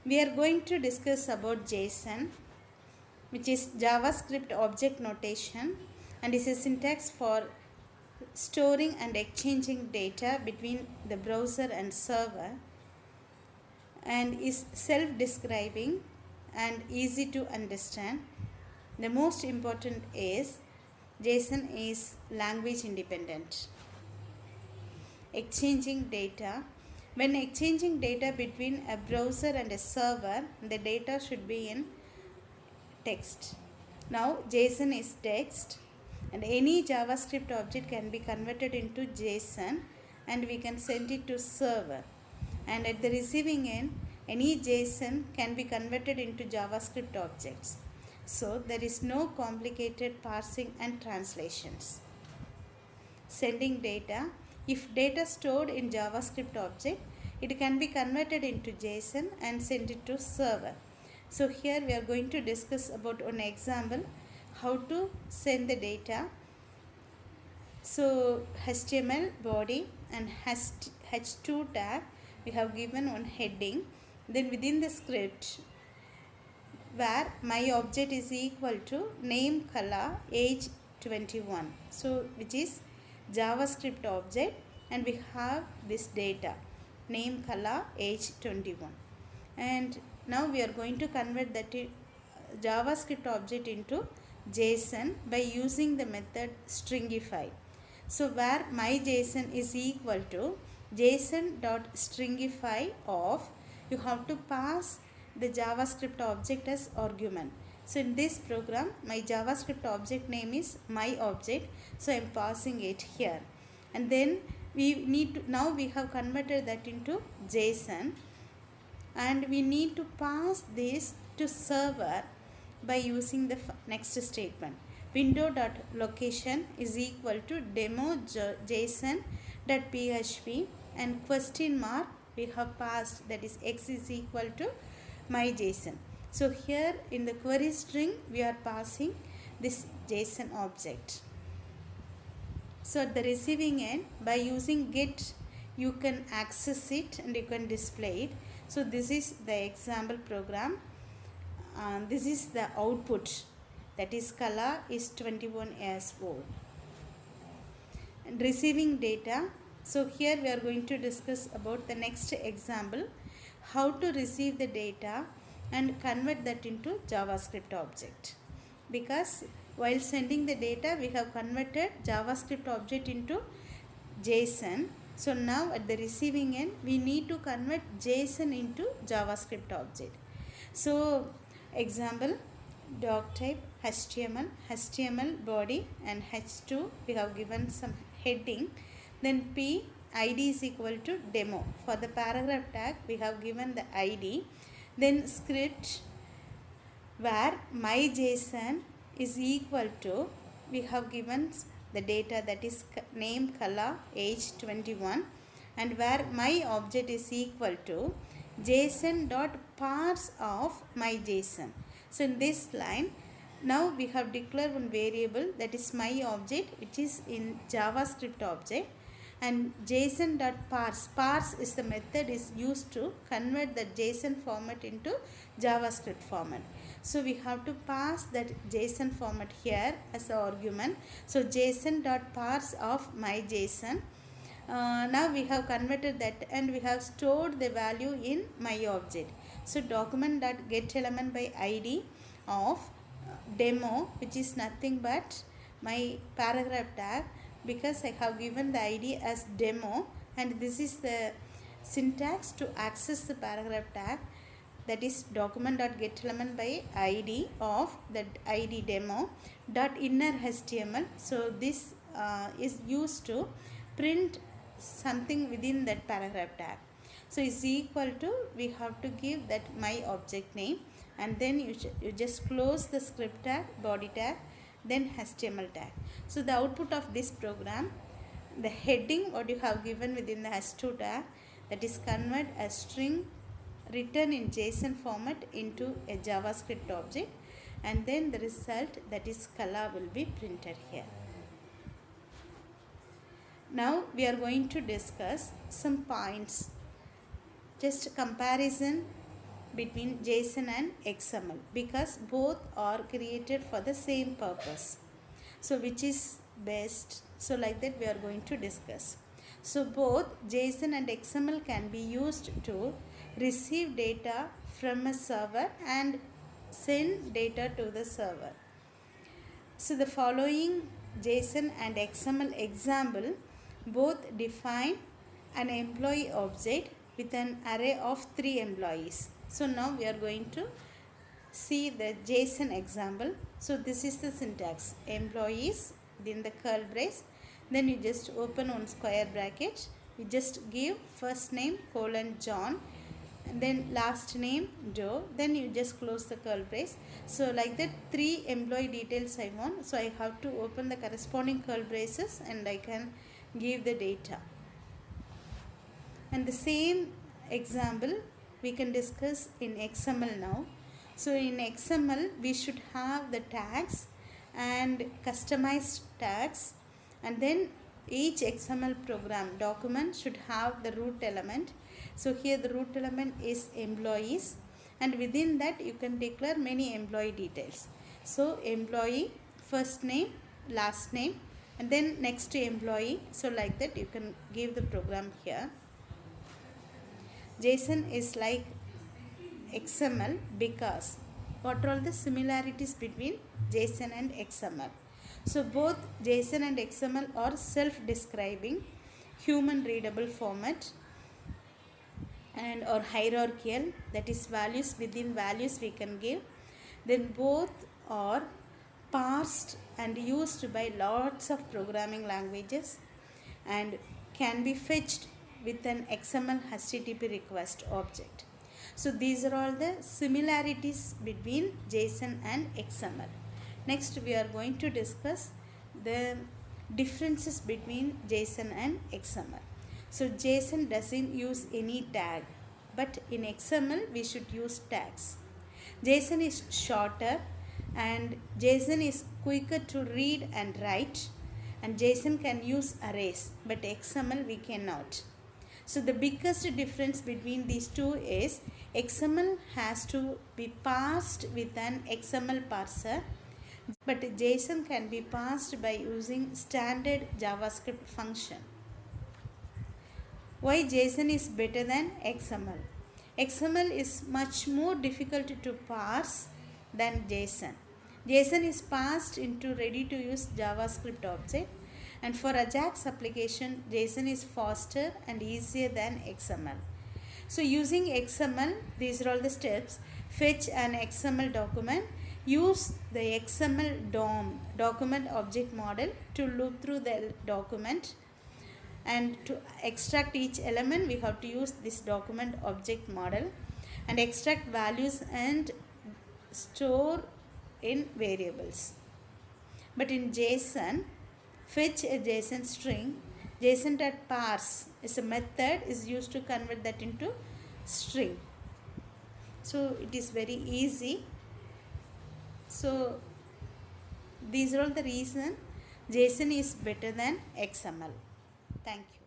We are going to discuss about JSON, which is JavaScript object notation, and is a syntax for storing and exchanging data between the browser and server, and is self-describing and easy to understand. The most important is JSON is language independent. Exchanging data. When exchanging data between a browser and a server, the data should be in text. Now JSON is text, and any JavaScript object can be converted into JSON and we can send it to server. And at the receiving end, any JSON can be converted into JavaScript objects. So there is no complicated parsing and translations. Sending data. If data stored in JavaScript object, it can be converted into JSON and sent it to server. So here we are going to discuss about an example how to send the data. So HTML body and H2 tag, we have given one heading. Then within the script, where my object is equal to name, color, age 21. So which is JavaScript object, and we have this data name, color, age 21. And now we are going to convert that JavaScript object into JSON by using the method stringify. So where my JSON is equal to JSON.stringify of, you have to pass the JavaScript object as argument. So in this program, my JavaScript object name is my object, so I am passing it here. And then we need to, now we have converted that into JSON, and we need to pass this to server by using the next statement. Window.location is equal to demo.json.php, and question mark we have passed, that is x is equal to my JSON. So here in the query string we are passing this JSON object. So at the receiving end, by using get, you can access it and you can display it. So this is the example program. This is the output, that is color is 21 years old. And receiving data. So here we are going to discuss about the next example, how to receive the data and convert that into JavaScript object. Because while sending the data, we have converted JavaScript object into JSON. So now at the receiving end, we need to convert JSON into JavaScript object. So example, doc type HTML, HTML body, and H2 we have given some heading. Then P ID is equal to demo. For the paragraph tag, we have given the ID. Then script, where my JSON is equal to, we have given the data, that is name, color, age 21, and where my object is equal to JSON.parse of my JSON. So in this line, now we have declared one variable, that is my object, which is in JavaScript object, and JSON.parse. Parse is the method is used to convert the JSON format into JavaScript format. So we have to pass that JSON format here as an argument. So JSON.parse of my JSON. Now we have converted that and we have stored the value in my object. So document.getElement by ID of demo, which is nothing but my paragraph tag, because I have given the ID as demo, and this is the syntax to access the paragraph tag, that is document.getElement by ID of that ID demo dot inner HTML. So this is used to print something within that paragraph tag. So is equal to, we have to give that my object name, and then you just close the script tag, body tag, then HTML tag. So the output of this program, the heading what you have given within the H2 tag, that is convert a string written in JSON format into a JavaScript object, and then the result, that is color, will be printed here. Now we are going to discuss some points, just comparison between JSON and XML because both are created for the same purpose. So which is best? So like that we are going to discuss. So both JSON and XML can be used to receive data from a server and send data to the server. So the following JSON and XML example both define an employee object with an array of 3 employees. So now we are going to see the JSON example. So this is the syntax: employees within the curly brace, then you just open one square bracket, you just give first name colon John and then last name Joe, then you just close the curly brace. So like that 3 employee details I want, so I have to open the corresponding curly braces and I can give the data. And the same example we can discuss in XML now. So in XML we should have the tags and customized tags, and then each XML program document should have the root element. So here the root element is employees, and within that you can declare many employee details. So employee, first name, last name, and then next to employee. So like that you can give the program here. JSON is like XML because what are all the similarities between JSON and XML? So both JSON and XML are self-describing, human readable format and or hierarchical, that is values within values we can give. Then both are parsed and used by lots of programming languages and can be fetched with an XML HTTP request object. So these are all the similarities between JSON and XML. Next we are going to discuss the differences between JSON and XML. So JSON doesn't use any tag, but in XML we should use tags. JSON is shorter and JSON is quicker to read and write, and JSON can use arrays, but XML we cannot. So the biggest difference between these two is XML has to be parsed with an XML parser, but JSON can be parsed by using standard JavaScript function. Why JSON is better than XML? XML is much more difficult to parse than JSON. JSON is parsed into ready to use JavaScript object, and for Ajax application JSON is faster and easier than XML. So using XML, these are all the steps. Fetch an XML document, use the XML DOM, document object model, to loop through the document, and to extract each element we have to use this document object model, and extract values and store in variables. But in JSON, fetch a JSON string, JSON.parse is a method is used to convert that into string. So it is very easy. So these are all the reasons JSON is better than XML. Thank you.